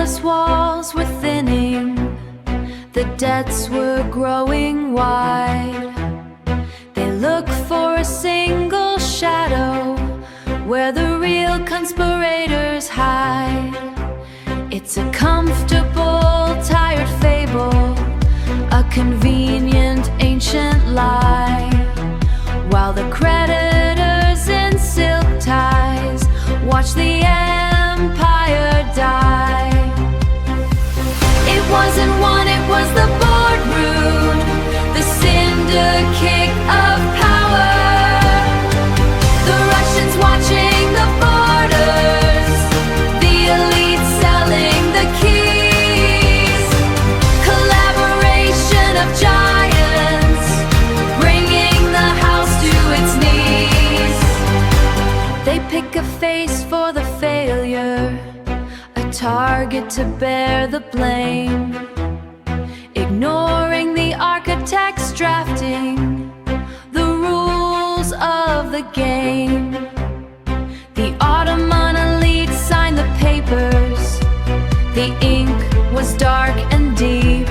palace walls were thinning, the debts were growing wide. They look for a single shadow where the real conspirators hide. It's a comfortable, tired fable, a convenient, ancient lie, while the creditors in silk ties watch the empire die. It wasn't one, it was the boardroom, the syndicate of power, the Russians watching the borders, the elite selling the keys, collaboration of giants, bringing the house to its knees. They pick a face for the failure, a target to bear the blame, ignoring the architect's drafting the rules of the game. The Ottoman elite signed the papers, the ink was dark and deep,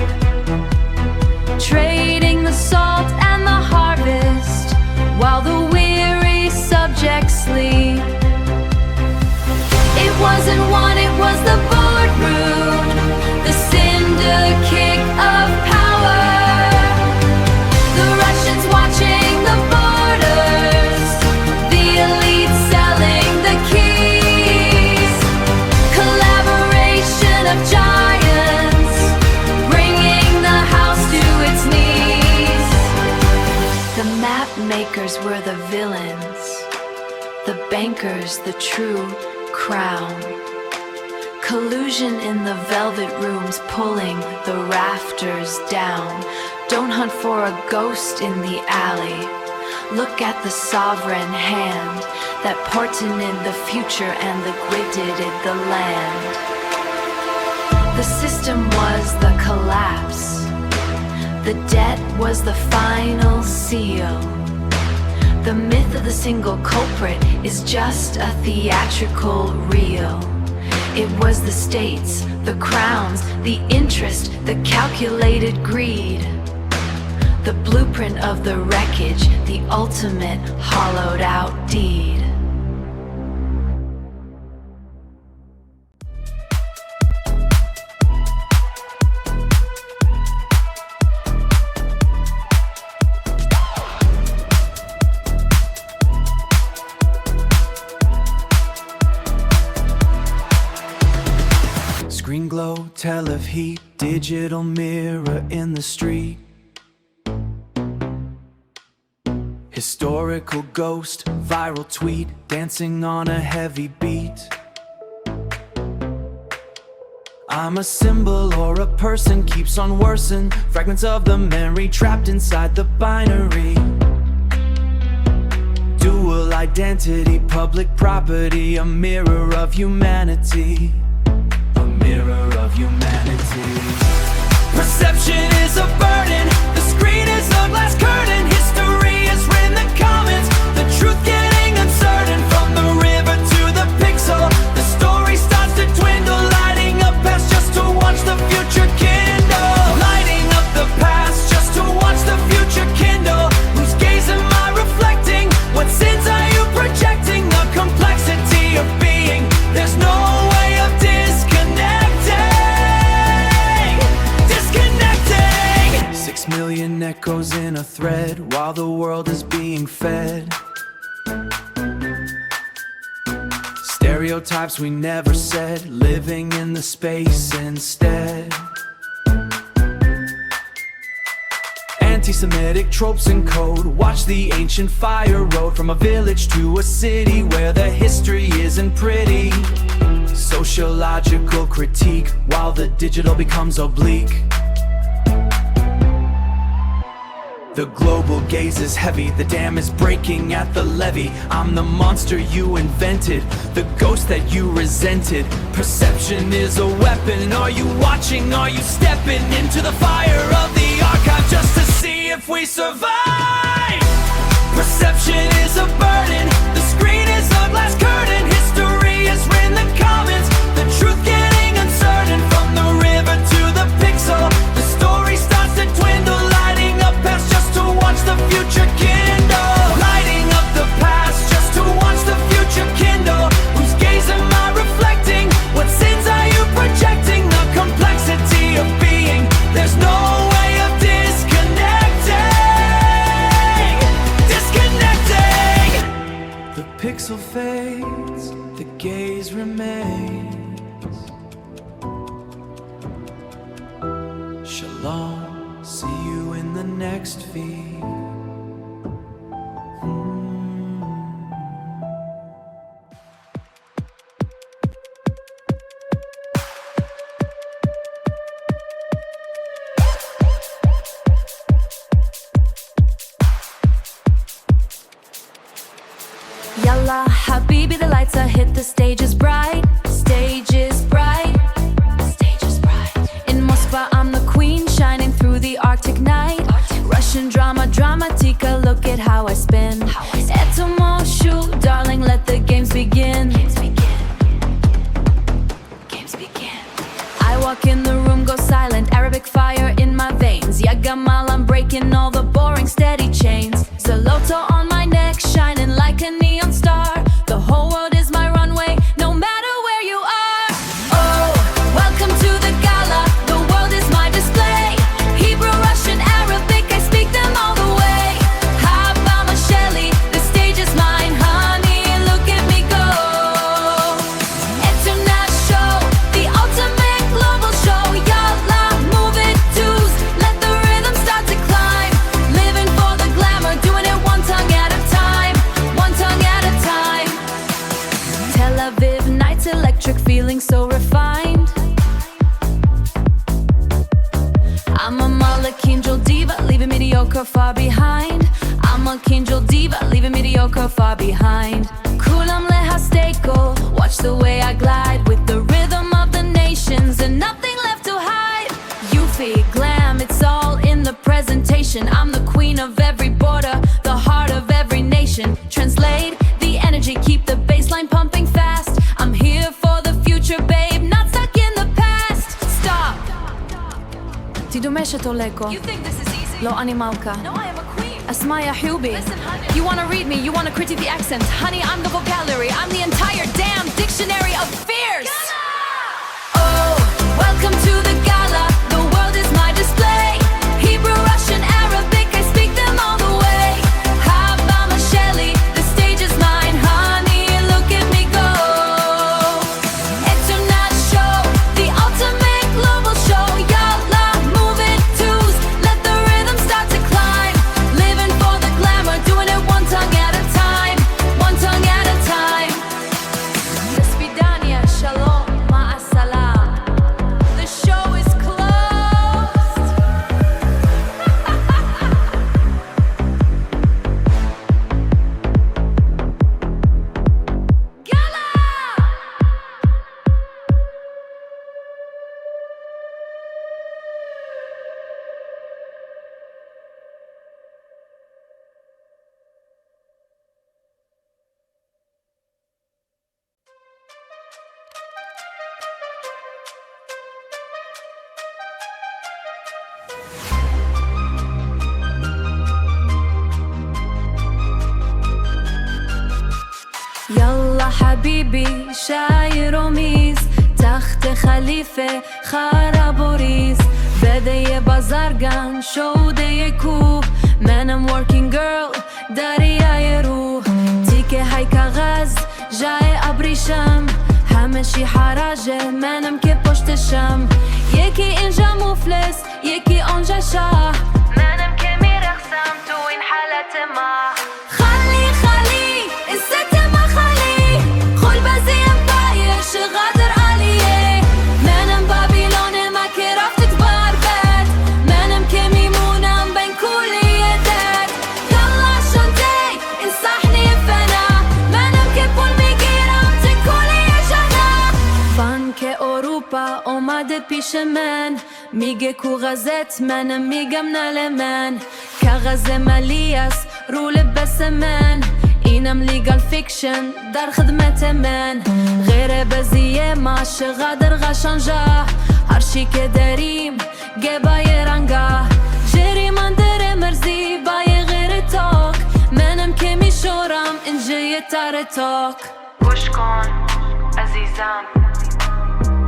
trading the salt and the harvest while the weary subjects sleep. It wasn't one, it was the boardroom, the syndicate of power, the Russians watching the borders, the elite selling the keys, collaboration of giants, bringing the house to its knees. The map makers were the villains, the bankers the true crown. Collusion in the velvet rooms pulling the rafters down. Don't hunt for a ghost in the alley. Look at the sovereign hand that portended the future and liquidated the land. The system was the collapse. The debt was the final seal. The myth of the single culprit is just a theatrical reel. It was the states, the crowns, the interest, the calculated greed, the blueprint of the wreckage, the ultimate hollowed out deed. Screen glow, tell of heat, digital mirror in the street. Historical ghost, viral tweet, dancing on a heavy beat. I'm a symbol or a person, keeps on worsen. Fragments of the memory trapped inside the binary. Dual identity, public property, a mirror of humanity. A mirror of humanity. Perception is a burden, the screen is a glass curtain. History is written in the comments, the truth getting uncertain. From the river to the pixel, the story starts to dwindle. Lighting up past just to watch the future kindle. Lighting up the past just to watch the future kindle. Whose gaze am I reflecting? What sins are you projecting? The complexity of being, there's no way of disconnecting. 6 million echoes in a thread while the world is being fed. Stereotypes we never said, living in the space instead. Anti-Semitic tropes and code, watch the ancient fire road. From a village to a city where the history isn't pretty. Sociological critique while the digital becomes oblique. The global gaze is heavy, the dam is breaking at the levee. I'm the monster you invented, the ghost that you resented. Perception is a weapon, are you watching, are you stepping into the fire of the archive just to see if we survive? Perception is a burden, the screen is a glass curtain. History is written in the comments, the truth getting uncertain. Shalom, see you in the next feed. Yalla, Habibi, the lights are hit, the stage is bright. Stage is bright. Stage is bright. In Moscow, I'm the queen, shining through the Arctic night. Russian drama, dramatica, look at how I spin. Etomo, shoot, darling, let the games begin. Games begin. I walk in the room, go silent, Arabic fire in my veins. Ya Gamal, I'm breaking all the boring steady chains. Zoloto on my neck, shining like a neon star. The whole world is my runway, no matter where you are. Oh, welcome to the gala, the world is my display. Hebrew, Russian, Arabic, I speak them all the way. Habama Shelly, the stage is mine, honey, look at me go. International, the ultimate global show. Yalla, move it, twos, let the rhythm start to climb. Living for the glamour, doing it one tongue at a time. One tongue at a time. Tel Aviv, nights electric, feeling so refined. I'm a Malakindral diva, leaving mediocre far behind. I'm a Kindral diva, leaving mediocre far behind. Kulam lehasteko, watch the way I glide with the rhythm of the nations and nothing left to hide. Yuffie, glam, it's all in the presentation. I'm the queen of every border, the heart of every nation. Translate the energy, keep the baseline pumping fast. I'm here for the future, babe, not stuck in the past. Stop. تيدو ماشي توليكو. You think this is easy? لو أني مالكا. No, I am a queen. اسمع يا حيوبي. Listen, honey. You wanna read me, you wanna critique the accent. Honey, I'm the vocabulary, I'm the entire damn dictionary of fears. Oh, welcome to the gala, the world is my display. Hebrew, Russian, Arabic, I speak them all the way. Habama Shelly, the stage is mine, honey, look at me go. International, the ultimate global show. Yalla, move it, twos, let the rhythm start to climb. Living for the glamour, doing it one tongue at a time. One tongue at a time. До shalom, ma'asalam. The show is closed. Gala! يلا حبيبي شاير وميز تخت خليفة خرابوريز بدي بازارگان شودي كو منم working girl داري يرو تيكي هاي كغاز جاي ابريشم همشي حراجة منم كي پشت الشم يكي انجا مفلس يكي انجا شاه منم كي ميرخسم تو این حالت ما خلي خلي الست ما خلي خل بزي امباير شغادر عليه منم بابيلون ما كرفت تباربت منم كي ميمونم بين كليتك يلا شنتي انصحني فنا منم كي بول میگیرم تکولی جنا بانک اروپا اومده پیش من میگه کو غزت منم میگم نل من کاغذ ملی است رو لباس من اینم لیگال فیکشن در خدمت من غیر بزیه ما شغادر غشانجا هرشی که داریم گبای رنگا gerrymander مرزی بای غیر تاک منم که میشورم انجای تر تاک گوش کن عزیزم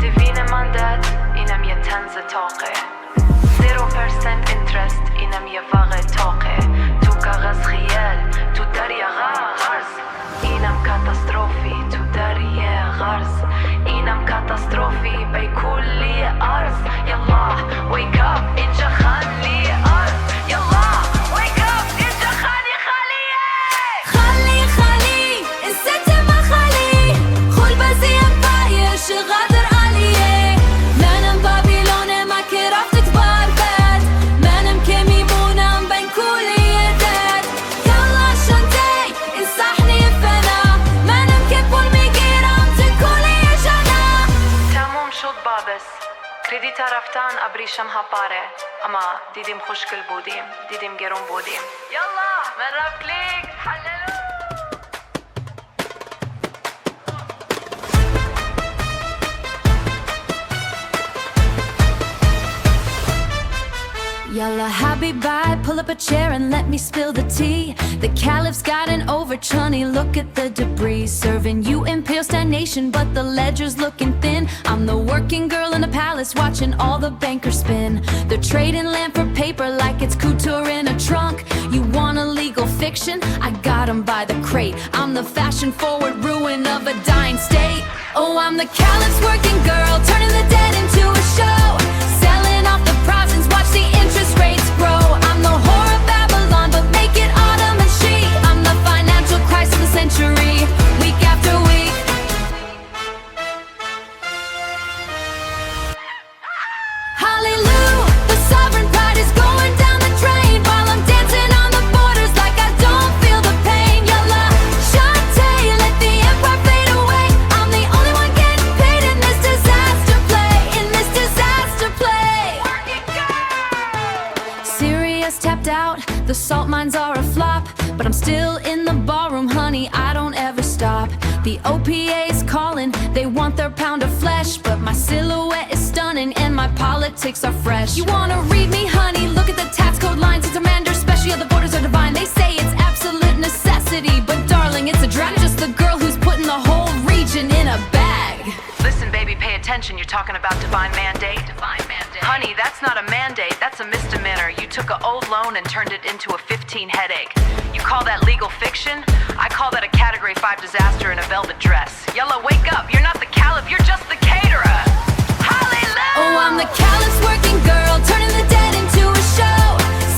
دیوین مندت اینم یه تنز تاقه 0% interest اینم یه واقع تاقه تو کاغذ خیال تو دریا غرز اینم کاتاستروفی تو دریا غرز اینم کاتاستروفی بی کلی ارز یالله wake up اینجا کردیتا رفتن ابریشم ها پاره اما دیدیم خوشگل بودیم دیدیم گرون بودیم یلا من رفت کلیک حللو Yalla habibi, pull up a chair and let me spill the tea. The Caliphs got an overchunny, look at the debris. Serving you imperial stagnation, but the ledger's looking thin. I'm the working girl in the palace, watching all the bankers spin. They're trading land for paper like it's couture in a trunk. You want a legal fiction? I got 'em by the crate. I'm the fashion-forward ruin of a dying state. Oh, I'm the Caliph's working girl, turning the dead into a show. Selling off the province, watch the interest rates grow. I'm the whore of Babylon, but make it Ottoman chic. I'm the financial Christ of the century, week after week. Hallelujah, the sovereign pride is going down the drain, while I'm dancing on the borders like I don't feel the pain. Yalla, Shante, let the empire fade away. I'm the only one getting paid in this disaster play, in this disaster play. Syria's tapped out, the salt mines are a flop, but I'm still in the ballroom, honey, I don't ever stop. The OPA's calling, they want their pound of flesh, but my silhouette is stunning and my politics are fresh. You wanna read me, honey? Look at the tax code lines. It's Commander, especially how the borders are divine. They say it's absolute necessity, but darling, it's a drag. Just the girl who's putting the whole region in a bag. Listen baby, pay attention, you're talking about divine mandate. Divine mandate. Honey, that's not a mandate, that's a misdemeanor. You took an old loan and turned it into a 15 headache. You call that legal fiction? I call that a category 5 disaster in a velvet dress. Yalla, wake up, you're not the Caliph, you're just the caterer. Hallelujah! Oh, I'm the Caliph's working girl, turning the dead into a show.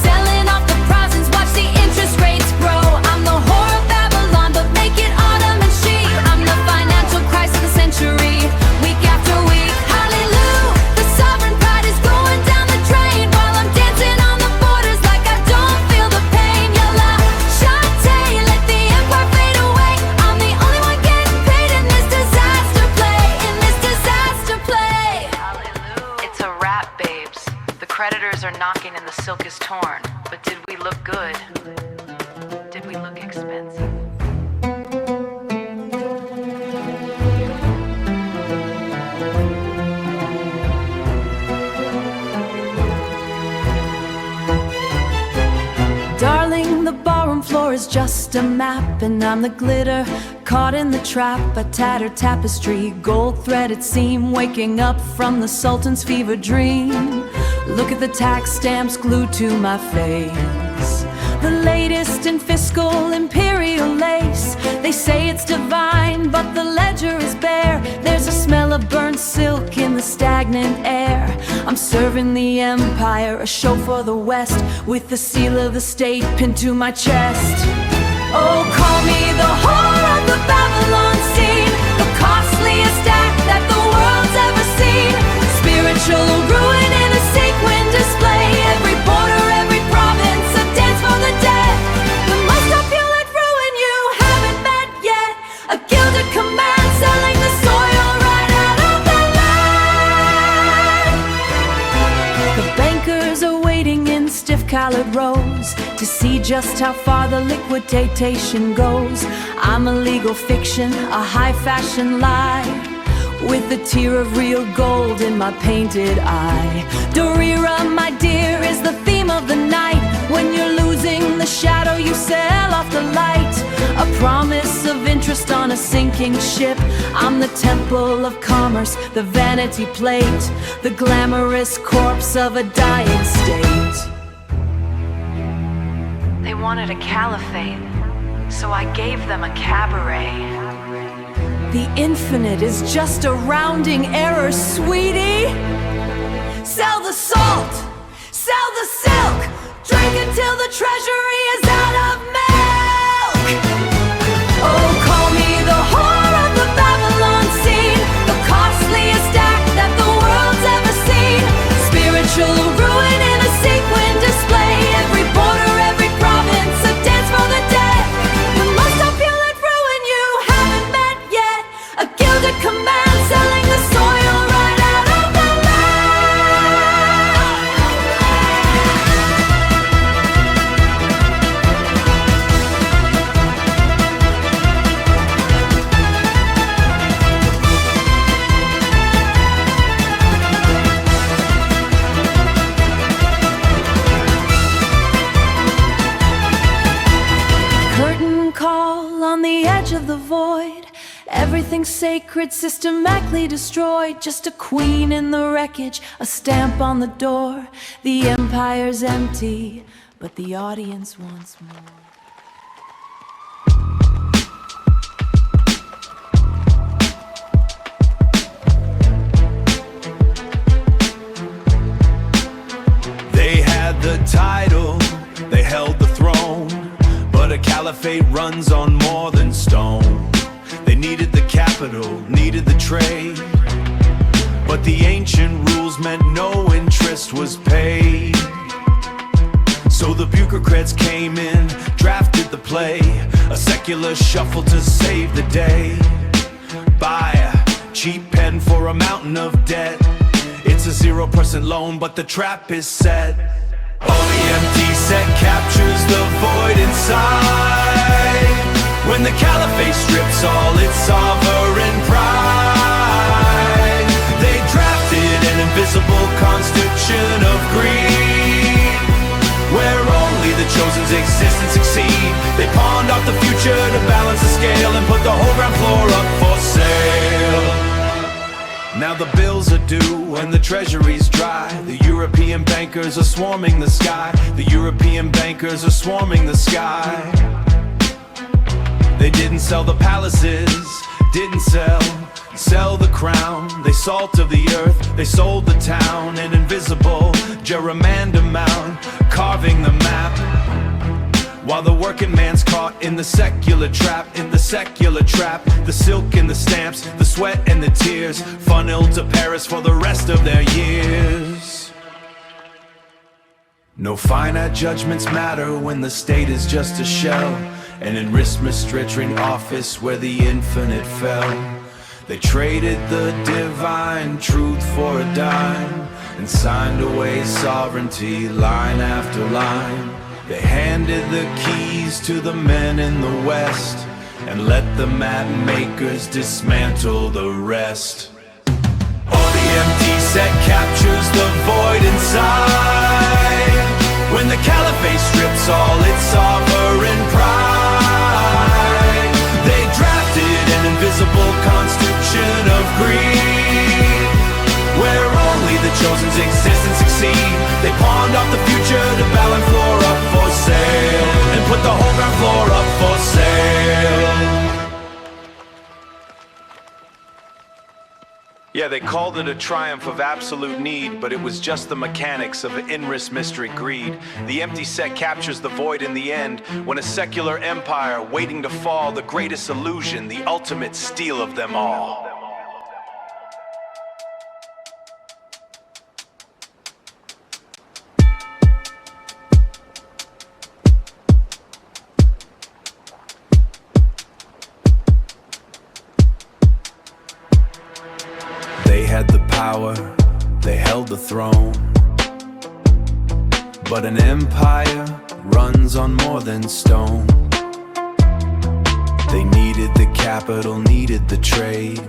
Selling off the province, watch the interest rates grow. I'm the whore of Babylon, but make it Ottoman chic. I'm the financial Christ of the century, week after week. Hallelujah, the sovereign pride is going down the drain, while I'm dancing on the borders like I don't feel the pain. Yalla, Shante, let the empire fade away. I'm the only one getting paid in this disaster play, in this disaster play. Hallelujah. It's a wrap, babes. The creditors are knocking and the silk is torn. But did we look good? Did we look expensive? Darling, the ballroom floor is just a map, and I'm the glitter caught in the trap. A tattered tapestry, gold threaded seam, waking up from the Sultan's fever dream. Look at the tax stamps glued to my face, the latest in fiscal imperial lace. They say it's divine, but the ledger is bare. There's a smell of burnt silk in the stagnant air. I'm serving the empire, a show for the West, with the seal of the state pinned to my chest. Oh, call me the whore of the Babylon scene, the costliest act that the world's ever seen. Spiritual ruin in a sequin display. Every border, every province, a dance for the dead. The most opulent ruin you haven't met yet. A gilded command selling the soil right out of the land. The bankers are waiting in stiff-collared rows to see just how far the liquidation goes. I'm a legal fiction, a high-fashion lie, with a tear of real gold in my painted eye. Dorira, my dear, is the theme of the night. When you're losing the shadow, you sell off the light. A promise of interest on a sinking ship. I'm the temple of commerce, the vanity plate, the glamorous corpse of a dying state. They wanted a caliphate, so I gave them a cabaret. The infinite is just a rounding error, sweetie. Sell the salt, sell the silk, drink until the treasury is out of milk. Oh, call me the whore of the Babylon scene, the costliest act that the world's ever seen. Spiritual ruin in a sequin display. Every border, every province, a dance for the dead. The most opulent ruin you haven't met yet. A gilded command selling the soil right out of the land. Everything sacred systematically destroyed. Just a queen in the wreckage, a stamp on the door. The empire's empty, but the audience wants more. They had the title, they held the throne, but a caliphate runs on more than stone. They needed the capital, needed the trade, but the ancient rules meant no interest was paid. So the bureaucrats came in, drafted the play, a secular shuffle to save the day. Buy a cheap pen for a mountain of debt. It's a 0% loan, but the trap is set. Oh, the empty set captures the void inside. When the caliphate strips all its sovereign pride, they drafted an invisible constitution of greed, where only the chosen's exist and succeed. They pawned off the future to balance the scale and put the whole ground floor up for sale. Now the bills are due and the treasury's dry. The European bankers are swarming the sky. The European bankers are swarming the sky. They didn't sell the palaces, didn't sell the crown. They salted the earth, they sold the town. An invisible gerrymander mound, carving the map, while the working man's caught in the secular trap. In the secular trap, the silk and the stamps, the sweat and the tears, funneled to Paris for the rest of their years. No finite judgments matter when the state is just a shell, an enrichment-restricting office where the infinite fell. They traded the divine truth for a dime, and signed away sovereignty line after line. They handed the keys to the men in the West, and let the map makers dismantle the rest. Oh, the empty set captures the void inside, when the caliphate strips all its sovereign pride. They drafted an invisible constitution of greed, where only the chosen's exist and succeed. They pawned off the future to balance floor up for sale, and put the whole ground floor up for sale. Yeah, they called it a triumph of absolute need, but it was just the mechanics of endless mystery greed. The empty set captures the void in the end, when a secular empire waiting to fall, the greatest illusion, the ultimate steal of them all. They had the power, they held the throne, but an empire runs on more than stone. They needed the capital, needed the trade,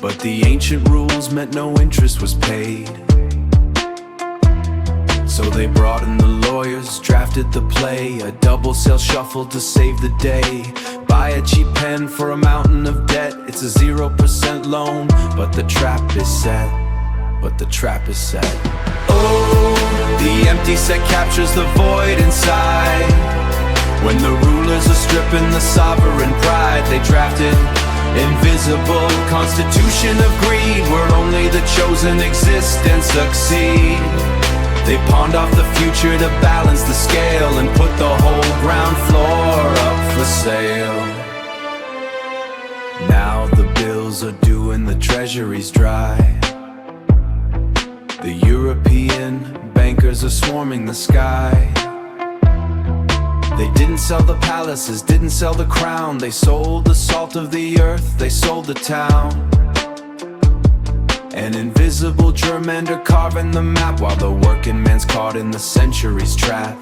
but the ancient rules meant no interest was paid. So they brought in the lawyers, drafted the play, a double sale shuffle to save the day. Buy a cheap pen for a mountain of debt. It's a 0% loan, but the trap is set. But the trap is set. Oh, the empty set captures the void inside, when the rulers are stripping the sovereign pride. They drafted invisible constitution of greed, where only the chosen exist and succeed. They pawned off the future to balance the scale, and put the whole ground floor up for sale. Now the bills are due and the treasury's dry. The European bankers are swarming the sky. They didn't sell the palaces, didn't sell the crown. They sold the salt of the earth, they sold the town. An invisible gerrymander carving the map, while the working man's caught in the century's trap.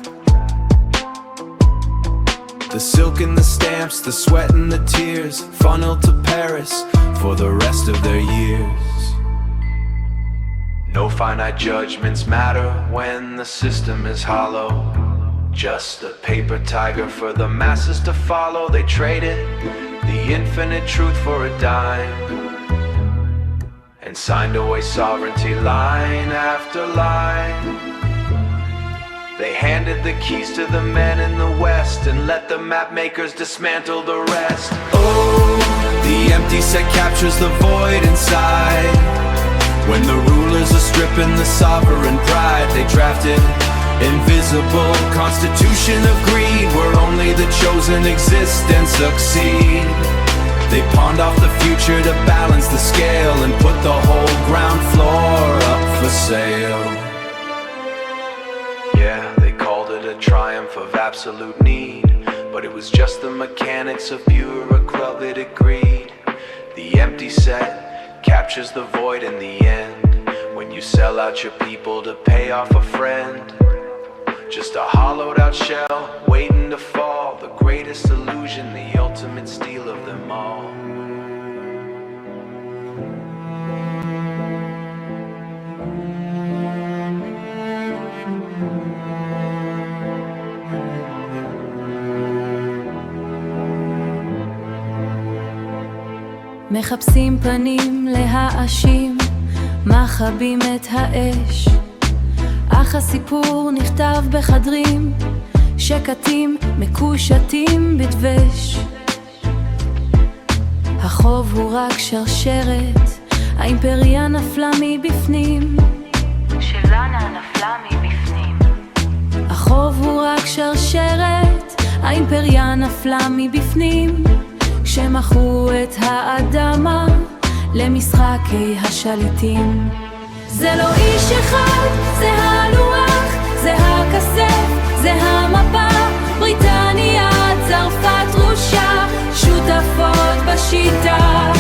The silk and the stamps, the sweat and the tears, funneled to Paris for the rest of their years. No finite judgments matter when the system is hollow. Just a paper tiger for the masses to follow. They traded the infinite truth for a dime, and signed away sovereignty line after line. They handed the keys to the men in the West and let the map makers dismantle the rest. Oh, the empty set captures the void inside. When the rulers are stripping the sovereign pride, they drafted invisible constitution of greed, where only the chosen exist and succeed. They pawned off the future to balance the scale and put the whole ground floor up for sale. Yeah, they called it a triumph of absolute need, but it was just the mechanics of bureaucratic greed. The empty set captures the void in the end, when you sell out your people to pay off a friend. Just a hollowed out shell waiting to fall, the greatest illusion, the ultimate steal of them all. מחפשים פנים להאשים, מחבים את האש, אך הסיפור נכתב בחדרים שקטים מקושטים בדבש. החוב הוא רק שרשרת, האימפריה נפלה מבפנים, שלנה נפלה מבפנים. החוב הוא רק שרשרת, האימפריה נפלה מבפנים, כשמכרו את האדמה למשחקי השליטים. זה לא איש אחד, זה הלוח, זה הכסף, זה המפה, בריטניה, צרפת, רוסיה, שותפות בשיטה.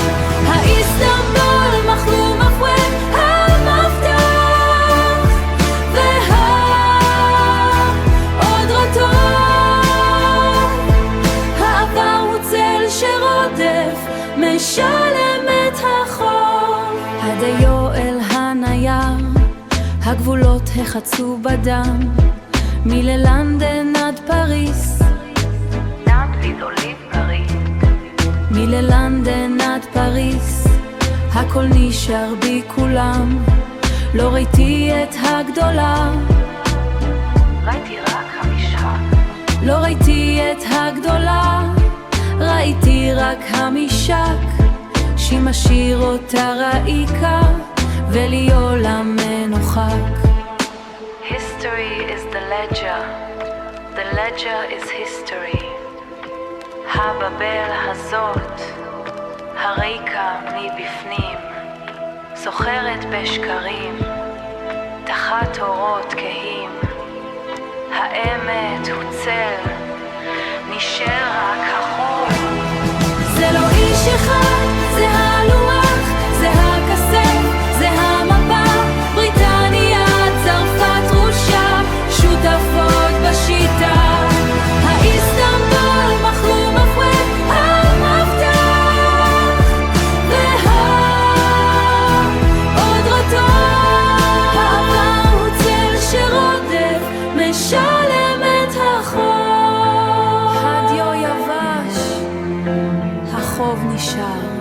האיסטנבול, מחלום אפואד, המפתח, והעוד רטוב. העבר הוא צל שרודף, משלם את החוב. הדיו אל הנייר, הגבולות החצו בדם, מללנדן עד פריס, מללנדן עד פריס, הכל נשאר בי כולם. לא ראיתי את הגדולה, ראיתי רק המשחק. לא ראיתי את הגדולה, ראיתי רק המשק, שמשאיר אותה רעיקה ולי עולם מנוחק. History is the ledger, the ledger is history. הבבל הזאת, הריקה מבפנים, סוחרת בשקרים, תחת אורות כהים. האמת הוא צל, נשאר רק החור. זה לא איש אחד, זה הלוח, זה הכסף, זה המפה, בריטניה, צרפת, רוסיה, שותפות בשיטה. האיסטנבול, מחלום אפואד, המפתח, והעוד רטוב. העבר הוא צל שרודף, משלם את החוב. הדיו יבש, החוב נשאר.